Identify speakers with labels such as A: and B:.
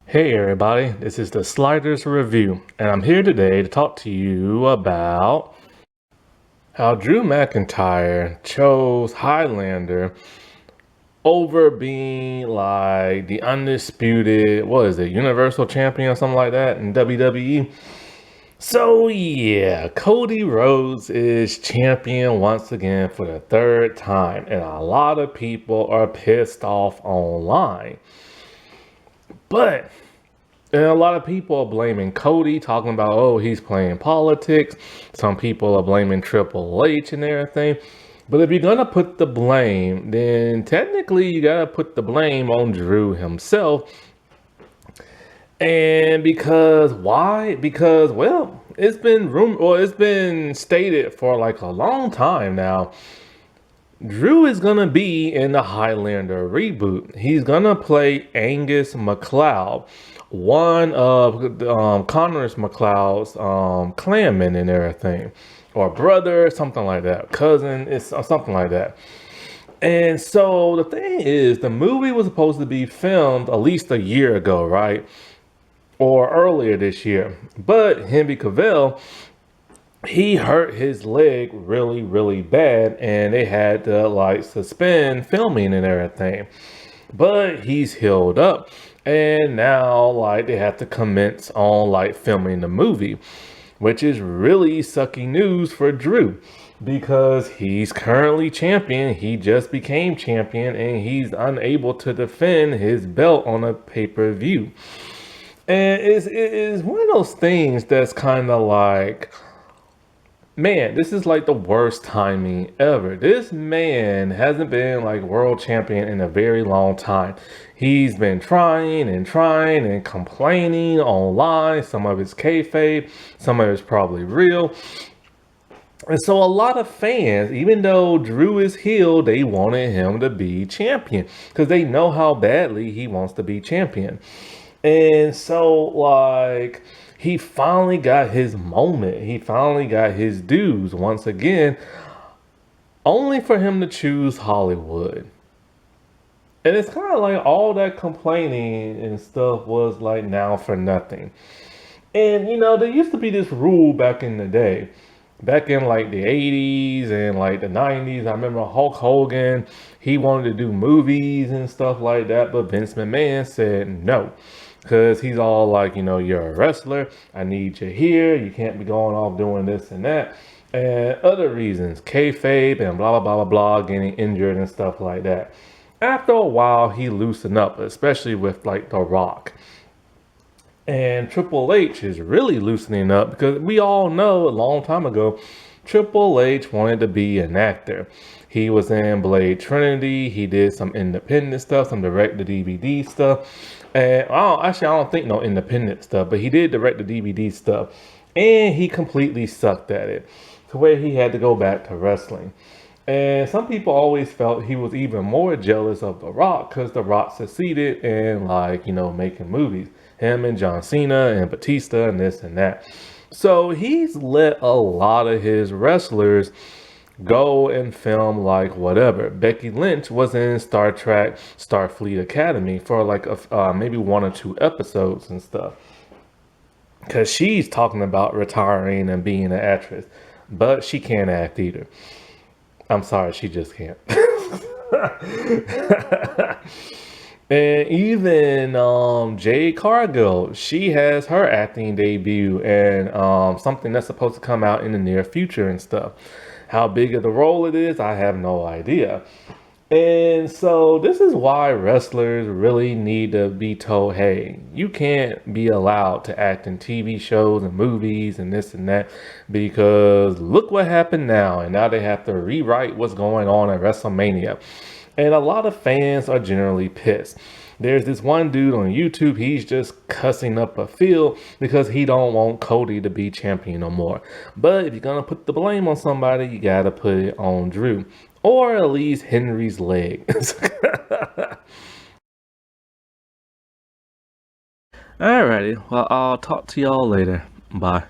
A: Hey everybody, this is the Sliders Review, and I'm here today to talk to you about how Drew McIntyre chose Highlander over being like the undisputed, what is it, Universal Champion or something like that in WWE. So yeah, Cody Rhodes is champion once again for the third time, and a lot of people are pissed off online. But and a lot of people are blaming Cody, talking about, oh, he's playing politics. Some people are blaming Triple H and everything. But if you're going to put the blame, then technically you got to put the blame on Drew himself. And because why? Because, well, it's been stated for like a long time now. Drew is going to be in the Highlander reboot. He's going to play Angus MacLeod, one of Connors MacLeod's clanmen and everything, or brother, something like that, cousin, it's something like that. And so the thing is, the movie was supposed to be filmed at least a year ago, right? Or earlier this year. But Henry Cavill, he hurt his leg really, really bad, and they had to like suspend filming and everything. But he's healed up, and now like they have to commence on like filming the movie, which is really sucky news for Drew because he's currently champion. He just became champion, and he's unable to defend his belt on a pay-per-view. And it is one of those things that's kind of like, man, this is like the worst timing ever. This man hasn't been like world champion in a very long time. He's been trying and complaining online. Some of it's kayfabe, some of it's probably real. And so a lot of fans, even though Drew is healed, they wanted him to be champion because they know how badly he wants to be champion. And so, like, he finally got his moment. He finally got his dues once again, only for him to choose Hollywood. And it's kind of like all that complaining and stuff was like now for nothing. And you know, there used to be this rule back in the day, back in like the 80s and like the 90s. I remember Hulk Hogan, he wanted to do movies and stuff like that, but Vince McMahon said no. Because he's all like, you know, you're a wrestler. I need you here. You can't be going off doing this and that. And other reasons, kayfabe and blah, blah, blah, blah, blah, getting injured and stuff like that. After a while, he loosened up, especially with like The Rock. And Triple H is really loosening up because we all know a long time ago, Triple H wanted to be an actor. He was in Blade Trinity. He did some independent stuff, some direct-to-DVD stuff. And I don't think no independent stuff, but he did direct-to-DVD stuff. And he completely sucked at it to where he had to go back to wrestling. And some people always felt he was even more jealous of The Rock because The Rock succeeded in like, you know, making movies. Him and John Cena and Batista and this and that. So he's let a lot of his wrestlers go and film like whatever. Becky Lynch was in Star Trek Starfleet Academy for like maybe 1 or 2 episodes and stuff. Because she's talking about retiring and being an actress. But she can't act either. I'm sorry, she just can't. And even Jade Cargill, she has her acting debut and something that's supposed to come out in the near future and stuff. How big of the role it is, I have no idea. And so this is why wrestlers really need to be told, hey, you can't be allowed to act in TV shows and movies and this and that because look what happened now. And now they have to rewrite what's going on at WrestleMania. And a lot of fans are generally pissed. There's this one dude on YouTube, he's just cussing up a field because he don't want Cody to be champion no more. But if you're going to put the blame on somebody, you got to put it on Drew. Or at least Henry's leg. Alrighty, well, I'll talk to y'all later. Bye.